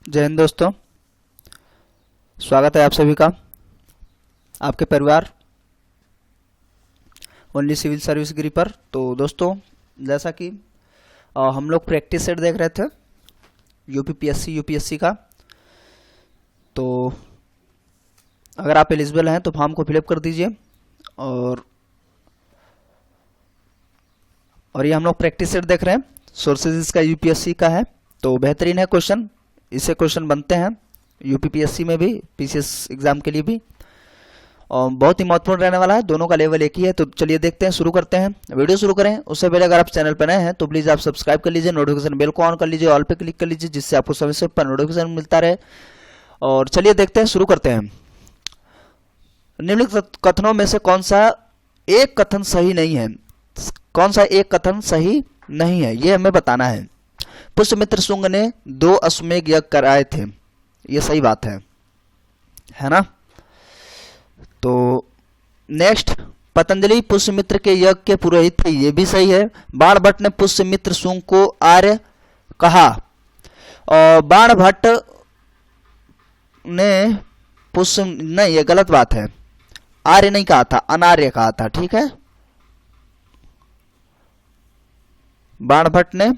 जय हिंद दोस्तों, स्वागत है आप सभी का आपके परिवार ओनली सिविल सर्विस गिरी पर। तो दोस्तों, जैसा कि हम लोग प्रैक्टिस सेट देख रहे थे यूपीपीएससी यूपीएससी का, तो अगर आप एलिजिबल हैं तो फॉर्म को फिलअप कर दीजिए। और ये हम लोग प्रैक्टिस सेट देख रहे हैं, सोर्सेज इसका यूपीएससी का है। तो बेहतरीन है क्वेश्चन, इससे क्वेश्चन बनते हैं यूपीपीएससी में भी, पीसीएस एग्जाम के लिए भी, और बहुत ही महत्वपूर्ण रहने वाला है। दोनों का लेवल एक ही है। तो चलिए देखते हैं, शुरू करते हैं। वीडियो शुरू करें उससे पहले अगर आप चैनल पर नए हैं तो प्लीज़ आप सब्सक्राइब कर लीजिए, नोटिफिकेशन बेल को ऑन कर लीजिए, ऑल पे क्लिक कर लीजिए, जिससे आपको समय से पर नोटिफिकेशन मिलता रहे। और चलिए देखते हैं, शुरू करते हैं। निम्नलिखित कथनों में से कौन सा एक कथन सही नहीं है? कौन सा एक कथन सही नहीं है, ये हमें बताना है। पुष्यमित्र शुंग ने 2 अश्वमेध यज्ञ कराए थे, ये सही बात है ना। तो नेक्स्ट, पतंजलि पुष्यमित्र के यज्ञ के पुरोहित थे, ये भी सही है। बाणभट्ट ने पुष्यमित्र शुंग को आर्य कहा, और बाणभट्ट ने पुष्य नहीं, ये गलत बात है, आर्य नहीं कहा था, अनार्य कहा था। ठीक है, बाणभट्ट ने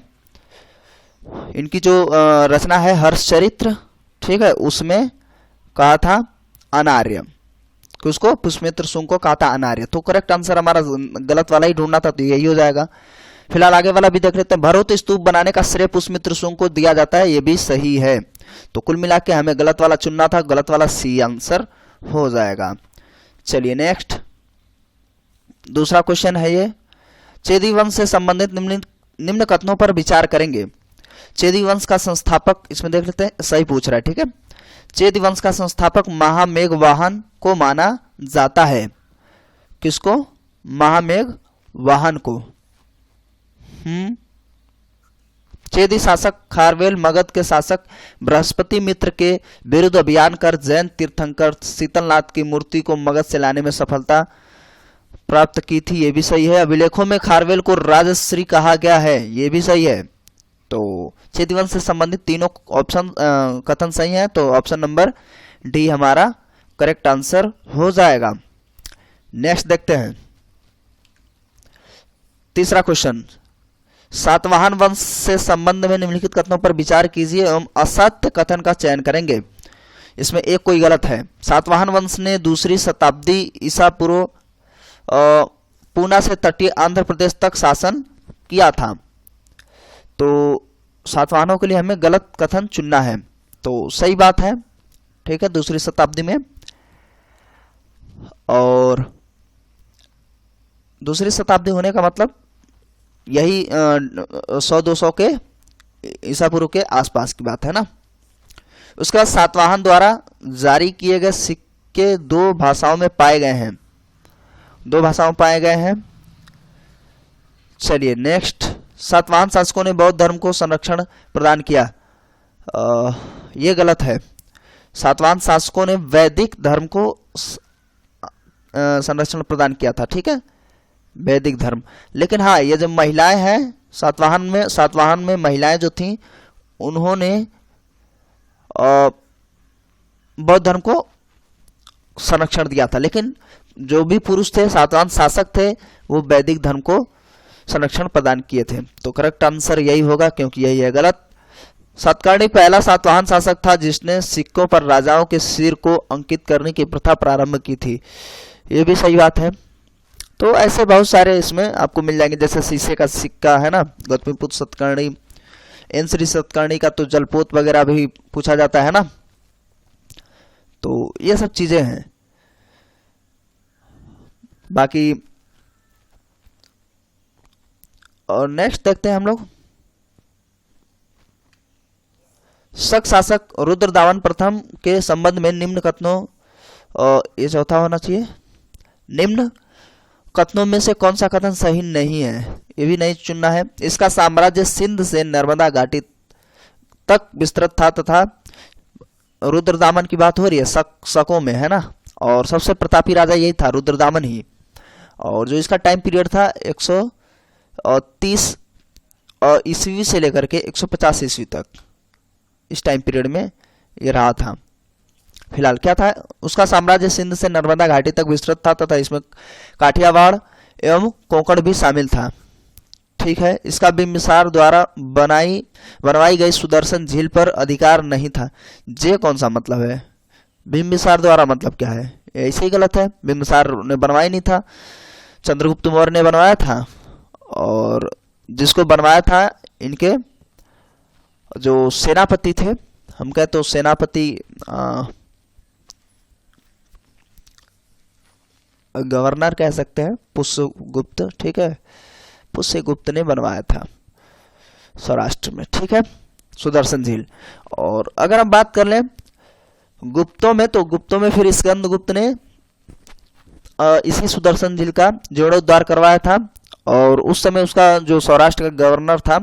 इनकी जो रचना है हर्षचरित्र, ठीक है, उसमें कहा था अनार्य, उसको पुष्यमित्र शुंग को कहा था अनार्य। तो करेक्ट आंसर हमारा गलत वाला ही ढूंढना था, तो यही हो जाएगा। फिलहाल आगे वाला भी देख लेते हैं। भरोत स्तूप बनाने का श्रेय पुष्यमित्र शुंग को दिया जाता है, ये भी सही है। तो कुल मिला के हमें गलत वाला चुनना था, गलत वाला सी आंसर हो जाएगा। चलिए नेक्स्ट, दूसरा क्वेश्चन है ये। चेदी वंश से संबंधित निम्न कथनों पर विचार करेंगे। चेदी वंश का संस्थापक, इसमें देख लेते हैं, सही पूछ रहा है। ठीक है, चेदी वंश का संस्थापक महामेघवाहन को माना जाता है। किसको? महामेघवाहन को। चेदी शासक खारवेल मगध के शासक बृहस्पति मित्र के विरुद्ध अभियान कर जैन तीर्थंकर शीतलनाथ की मूर्ति को मगध से लाने में सफलता प्राप्त की थी, ये भी सही है। अभिलेखों में खारवेल को राजश्री कहा गया है, ये भी सही है। तो चेदी वंश से संबंधित तीनों ऑप्शन कथन सही है, तो ऑप्शन नंबर डी हमारा करेक्ट आंसर हो जाएगा। नेक्स्ट देखते हैं, तीसरा क्वेश्चन। सातवाहन वंश से संबंध में निम्नलिखित कथनों पर विचार कीजिए एवं असत्य कथन का चयन करेंगे। इसमें एक कोई गलत है। सातवाहन वंश ने 2री शताब्दी ईसा पूर्व पूना से तटीय आंध्र प्रदेश तक शासन किया था। तो सातवाहनों के लिए हमें गलत कथन चुनना है, तो सही बात है। ठीक है, 2री शताब्दी में, और 2री शताब्दी होने का मतलब यही 100-200 के ईसा पूर्व के आसपास की बात है ना। उसके बाद सातवाहन द्वारा जारी किए गए सिक्के 2 भाषाओं में पाए गए हैं, 2 भाषाओं में पाए गए हैं। चलिए नेक्स्ट, सातवाहन शासकों ने बौद्ध धर्म को संरक्षण प्रदान किया, ये गलत है। सातवाहन शासकों ने वैदिक धर्म को संरक्षण प्रदान किया था। ठीक है, वैदिक धर्म। लेकिन हाँ, ये जब महिलाएं हैं सातवाहन में महिलाएं जो थीं, उन्होंने बौद्ध धर्म को संरक्षण दिया था। लेकिन जो भी पुरुष थे, सातवाहन शासक थे, वो वैदिक धर्म को संरक्षण प्रदान किए थे। तो करेक्ट आंसर यही होगा, क्योंकि यही है गलत। सातकर्णी पहला सातवाहन शासक था जिसने सिक्कों पर राजाओं के सिर को अंकित करने की प्रथा प्रारंभ की थी, ये भी सही बात है। तो ऐसे बहुत सारे इसमें आपको मिल जाएंगे, जैसे शीशे का सिक्का है ना, गौतमीपुत्र सातकर्णी, एन श्री सातकर्णी का तो जलपोत वगैरह भी पूछा जाता है ना। तो ये सब चीजें हैं। बाकी और नेक्स्ट देखते हैं हम लोग। शक शासक रुद्रदामन प्रथम के संबंध में निम्न कथनों, ये चौथा होना चाहिए, निम्न कथनों में से कौन सा कथन सही नहीं है, ये भी नहीं चुनना है। इसका साम्राज्य सिंध से नर्मदा घाटी तक विस्तृत था तथा रुद्रदामन की बात हो रही है शकों में, है ना, और सबसे प्रतापी राजा यही था, रुद्रदामन ही। और जो इसका टाइम पीरियड था 130 ईस्वी से लेकर के 150 ईस्वी तक, इस टाइम पीरियड में ये रहा था। फिलहाल क्या था, उसका साम्राज्य सिंध से नर्मदा घाटी तक विस्तृत था तथा इसमें काठियावाड़ एवं कोंकण भी शामिल था। ठीक है, इसका बिंबिसार द्वारा बनवाई गई सुदर्शन झील पर अधिकार नहीं था। ये कौन सा मतलब है, बिंबिसार द्वारा मतलब क्या है, ऐसे ही गलत है। बिंबिसार ने बनवाया नहीं था, चंद्रगुप्त मौर्य ने बनवाया था, और जिसको बनवाया था इनके जो सेनापति थे, हम कहते तो सेनापति गवर्नर कह सकते हैं, पुष्यगुप्त। ठीक है, पुष्यगुप्त ने बनवाया था सौराष्ट्र में। ठीक है, सुदर्शन झील। और अगर हम बात कर लें गुप्तों में, तो गुप्तों में फिर स्कंदगुप्त ने इसी सुदर्शन झील का जीर्णोद्धार करवाया था, और उस समय उसका जो सौराष्ट्र का गवर्नर था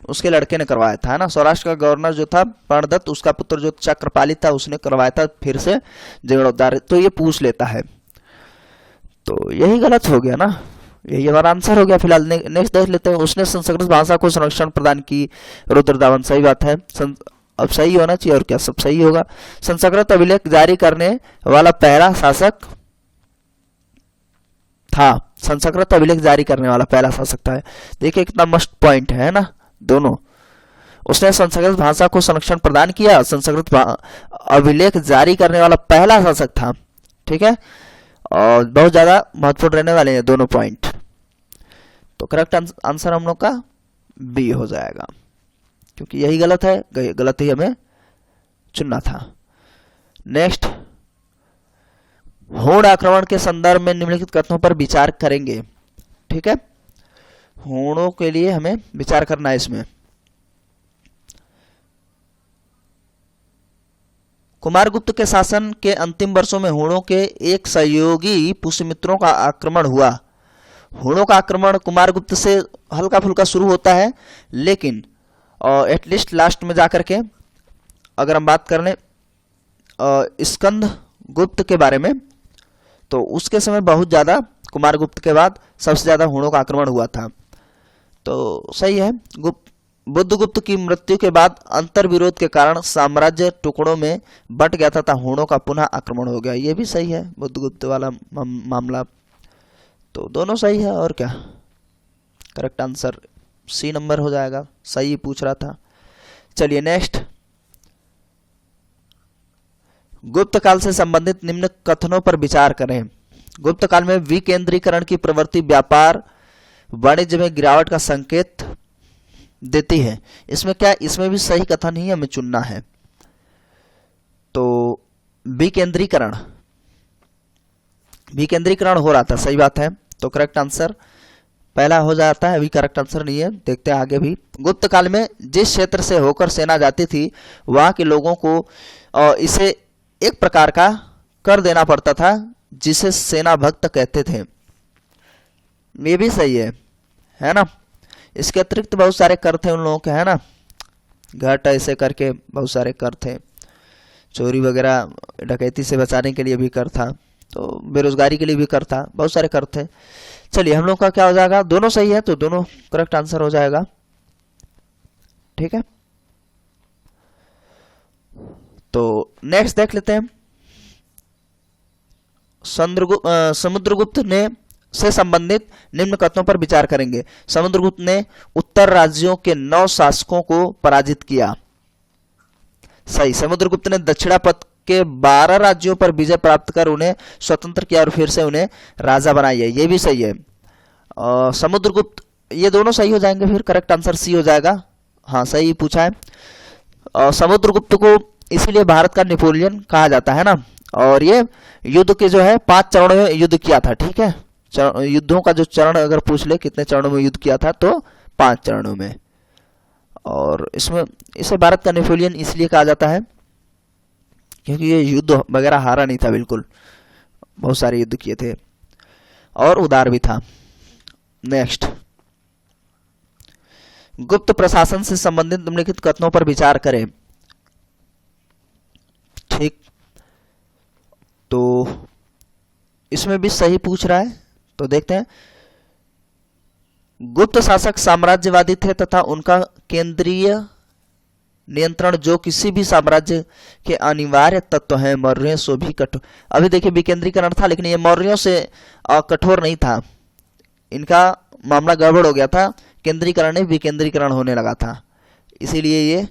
उसके लड़के ने करवाया था, है ना। सौराष्ट्र का गवर्नर जो था प्रणदत्त, उसका पुत्र जो चक्रपाली था उसने करवाया था फिर से जीर्णोद्धार। तो ये पूछ लेता है, तो यही गलत हो गया ना, यही हमारा आंसर हो गया। फिलहाल नेक्स्ट देख लेते हैं। उसने संस्कृत भाषा को संरक्षण प्रदान की, रुद्रदामन। सही बात है, अब सही होना चाहिए और क्या, सब सही होगा। संस्कृत अभिलेख जारी करने वाला पहला शासक था, संस्कृत अभिलेख जारी करने वाला पहला शासक था। देखिए कितना मस्त पॉइंट है ना दोनों। उसने संस्कृत भाषा को संरक्षण प्रदान किया, संस्कृत अभिलेख जारी करने वाला पहला शासक था। ठीक है, और बहुत ज्यादा महत्वपूर्ण रहने वाले हैं दोनों पॉइंट। तो करेक्ट आंसर हम लोग का बी हो जाएगा, क्योंकि यही गलत है, गलत ही हमें चुनना था। नेक्स्ट, हूण आक्रमण के संदर्भ में निम्नलिखित कथनों पर विचार करेंगे। ठीक है, हूणों के लिए हमें विचार करना है इसमें। कुमारगुप्त के शासन के अंतिम वर्षों में हूणों के एक सहयोगी पुष्यमित्रों का आक्रमण हुआ। हूणों का आक्रमण कुमारगुप्त से हल्का फुल्का शुरू होता है, लेकिन एटलीस्ट लास्ट में जाकर के अगर हम बात कर लें स्कंदगुप्त के बारे में, तो उसके समय बहुत ज़्यादा, कुमारगुप्त के बाद सबसे ज़्यादा हूणों का आक्रमण हुआ था। तो सही है। बुद्धगुप्त की मृत्यु के बाद अंतर्विरोध के कारण साम्राज्य टुकड़ों में बंट गया था, हूणों का पुनः आक्रमण हो गया। ये भी सही है, बुद्धगुप्त वाला मामला। तो दोनों सही है और क्या, करेक्ट आंसर सी नंबर हो जाएगा, सही पूछ रहा था। चलिए नेक्स्ट, गुप्त काल से संबंधित निम्न कथनों पर विचार करें। गुप्त काल में विकेंद्रीकरण की प्रवृत्ति व्यापार वाणिज्य में गिरावट का संकेत देती है। इसमें क्या, इसमें भी सही कथन ही हमें चुनना है। तो विकेंद्रीकरण हो रहा था, सही बात है। तो करेक्ट आंसर पहला हो जाता है, अभी करेक्ट आंसर नहीं है, देखते हैं आगे भी। गुप्त काल में जिस क्षेत्र से होकर सेना जाती थी वहां के लोगों को इसे एक प्रकार का कर देना पड़ता था जिसे सेना भक्त कहते थे। ये भी सही है ना। इसके अतिरिक्त बहुत सारे कर थे उन लोगों के, है ना। घाट ऐसे करके बहुत सारे कर थे, चोरी वगैरह डकैती से बचाने के लिए भी कर था, तो बेरोजगारी के लिए भी कर था, बहुत सारे कर थे। चलिए हम लोग का क्या हो जाएगा, दोनों सही है, तो दोनों करेक्ट आंसर हो जाएगा। ठीक है, तो नेक्स्ट देख लेते हैं। समुद्रगुप्त ने से संबंधित निम्न कथनों पर विचार करेंगे। समुद्रगुप्त ने उत्तर राज्यों के 9 शासकों को पराजित किया। सही। समुद्रगुप्त ने दक्षिणापथ के 12 राज्यों पर विजय प्राप्त कर उन्हें स्वतंत्र किया और फिर से उन्हें राजा बनाया। ये भी सही है। समुद्रगुप्त, ये दोनों सही हो जाएंगे, फिर करेक्ट आंसर सी हो जाएगा। हाँ, सही पूछा है। समुद्रगुप्त को इसीलिए भारत का नेपोलियन कहा जाता है ना। और ये युद्ध के जो है 5 चरणों में युद्ध किया था। ठीक है, युद्धों का जो चरण अगर पूछ ले कितने चरणों में युद्ध किया था, तो 5 चरणों में। और इसमें इसे भारत का नेपोलियन इसलिए कहा जाता है क्योंकि ये युद्ध वगैरह हारा नहीं था, बिल्कुल बहुत सारे युद्ध किए थे और उदार भी था। नेक्स्ट, गुप्त प्रशासन से संबंधित निम्नलिखित कथनों पर विचार करें। ठीक, तो इसमें भी सही पूछ रहा है, तो देखते हैं। गुप्त शासक साम्राज्यवादी थे तथा उनका केंद्रीय नियंत्रण जो किसी भी साम्राज्य के अनिवार्य तत्व हैं, मौर्यों से भी कठोर। अभी देखिए विकेंद्रीकरण था, लेकिन ये मौर्यों से कठोर नहीं था, इनका मामला गड़बड़ हो गया था, केंद्रीकरण नहीं विकेंद्रीकरण होने लगा था, इसीलिए ये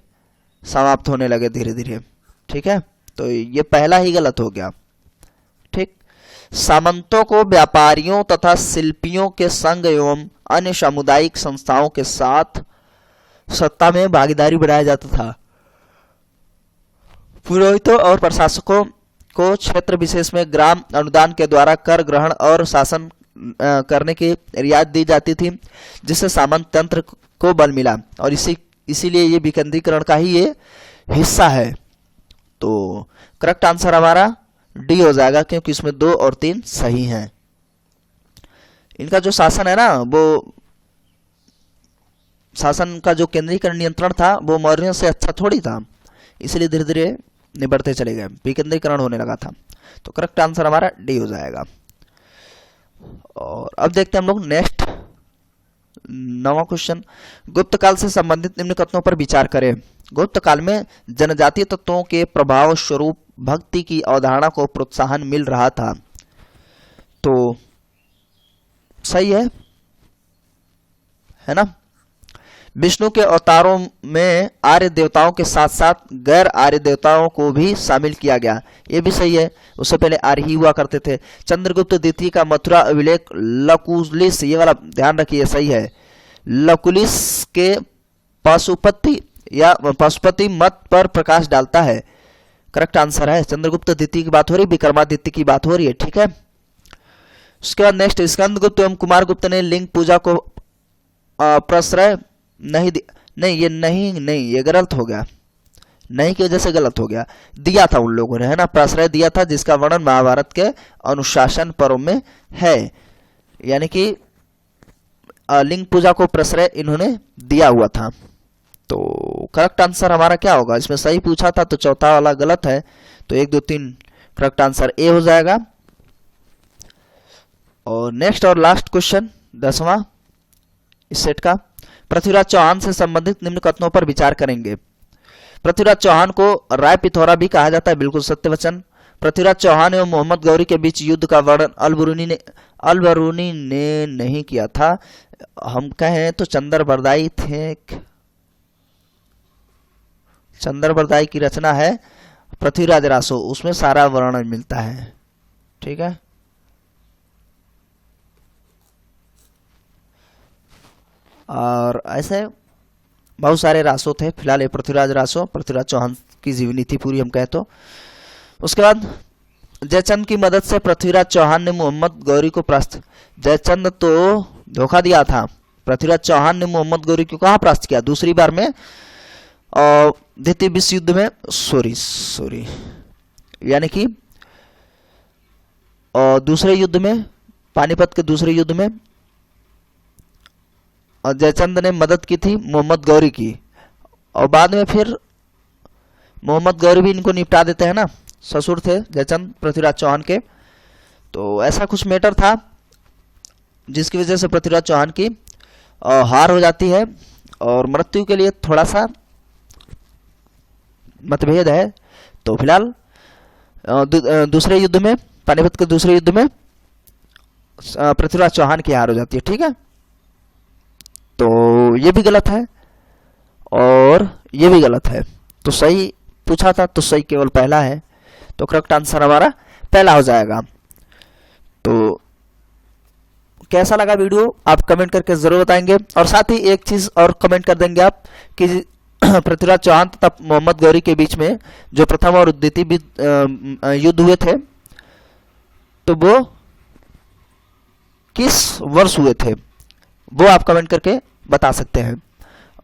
समाप्त होने लगे धीरे धीरे। ठीक है, तो ये पहला ही गलत हो गया। ठीक, सामंतों को व्यापारियों तथा शिल्पियों के संघ एवं अन्य सामुदायिक संस्थाओं के साथ सत्ता में भागीदारी बढ़ाया जाता था। पुरोहितों और प्रशासकों को क्षेत्र विशेष में ग्राम अनुदान के द्वारा कर ग्रहण और शासन करने की रियायत दी जाती थी, जिससे सामंत तंत्र को बल मिला, और इसीलिए ये विकेंद्रीकरण का ही ये हिस्सा है। तो करेक्ट आंसर हमारा डी हो जाएगा, क्योंकि इसमें 2 और 3 सही हैं। इनका जो शासन है ना, वो शासन का जो केंद्रीकरण नियंत्रण था वो मौर्यों से अच्छा थोड़ी था, इसलिए धीरे धीरे निबड़ते चले गए, विकेंद्रीकरण होने लगा था। तो करेक्ट आंसर हमारा डी हो जाएगा। और अब देखते हैं हम लोग नेक्स्ट 9वां क्वेश्चन। गुप्त काल से संबंधित निम्न कथनों पर विचार करें। गुप्त काल में जनजातीय तत्वों के प्रभाव स्वरूप भक्ति की अवधारणा को प्रोत्साहन मिल रहा था। तो सही है ना। विष्णु के अवतारों में आर्य देवताओं के साथ साथ गैर आर्य देवताओं को भी शामिल किया गया, ये भी सही है। उससे पहले आर्य ही हुआ करते थे। चंद्रगुप्त द्वितीय का मथुरा अभिलेख लकुलिस, ये वाला ध्यान रखिए, सही है। लकुलिस के पशुपति मत पर प्रकाश डालता है। करेक्ट आंसर है। चंद्रगुप्त द्वितीय की बात हो रही, विक्रमादित्य की बात हो रही है। ठीक है, उसके बाद नेक्स्ट, स्कंदगुप्त एवं कुमारगुप्त ने लिंग पूजा को प्रश्रय नहीं, ये नहीं, ये गलत हो गया, नहीं की वजह से गलत हो गया। दिया था उन लोगों ने, है ना, प्रश्रय दिया था, जिसका वर्णन महाभारत के अनुशासन पर्व में है। यानी कि लिंग पूजा को प्रश्रय इन्होंने दिया हुआ था। तो करेक्ट आंसर हमारा क्या होगा, इसमें सही पूछा था तो चौथा वाला गलत है, तो 1 2 3 करेक्ट आंसर ए हो जाएगा। और नेक्स्ट और लास्ट क्वेश्चन 10वां इस सेट का, पृथ्वीराज चौहान से संबंधित निम्न कथनों पर विचार करेंगे। पृथ्वीराज चौहान को राय पिथौरा भी कहा जाता है, बिल्कुल सत्य वचन। पृथ्वीराज चौहान एवं मोहम्मद गौरी के बीच युद्ध का वर्णन अलबरूनी ने नहीं किया था। हम कहें तो चंद्रबरदाई थे, चंद्रबरदाई की रचना है पृथ्वीराज रासो, उसमें सारा वर्णन मिलता है। ठीक है, और ऐसे बहुत सारे रासो थे, फिलहाल ये पृथ्वीराज रासो पृथ्वीराज चौहान की जीवनी थी पूरी हम कहें तो। उसके बाद जयचंद की मदद से पृथ्वीराज चौहान ने मोहम्मद गौरी को परास्त, जयचंद तो धोखा दिया था, पृथ्वीराज चौहान ने मोहम्मद गौरी को कहाँ परास्त किया, दूसरी बार में द्वितीय विश्व युद्ध में, सॉरी यानी कि दूसरे युद्ध में, पानीपत के दूसरे युद्ध में और जयचंद ने मदद की थी मोहम्मद गौरी की, और बाद में फिर मोहम्मद गौरी भी इनको निपटा देते हैं ना, ससुर थे जयचंद पृथ्वीराज चौहान के। तो ऐसा कुछ मैटर था जिसकी वजह से पृथ्वीराज चौहान की हार हो जाती है और मृत्यु के लिए थोड़ा सा मतभेद है। तो फिलहाल दूसरे युद्ध में, पानीपत के दूसरे युद्ध में पृथ्वीराज चौहान की हार हो जाती है। ठीक है, तो ये भी गलत है और ये भी गलत है, तो सही पूछा था तो सही केवल पहला है, तो करेक्ट आंसर हमारा पहला हो जाएगा। तो कैसा लगा वीडियो आप कमेंट करके जरूर बताएंगे, और साथ ही एक चीज और कमेंट कर देंगे आप कि पृथ्वीराज चौहान तथा मोहम्मद गौरी के बीच में जो प्रथम और द्वितीय युद्ध हुए थे तो वो किस वर्ष हुए थे, वो आप कमेंट करके बता सकते हैं।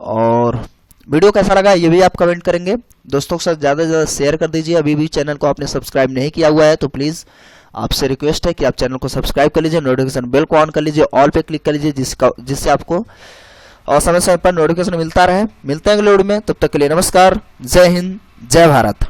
और वीडियो कैसा लगा ये भी आप कमेंट करेंगे। दोस्तों के साथ ज़्यादा से ज़्यादा शेयर कर दीजिए। अभी भी चैनल को आपने सब्सक्राइब नहीं किया हुआ है तो प्लीज़ आपसे रिक्वेस्ट है कि आप चैनल को सब्सक्राइब कर लीजिए, नोटिफिकेशन बेल को ऑन कर लीजिए, ऑल पे क्लिक कर लीजिए, जिससे आपको और समय समय पर नोटिफिकेशन मिलता रहे। मिलते हैं अगले वीडियो में, तब तक के लिए नमस्कार, जय हिंद, जय भारत।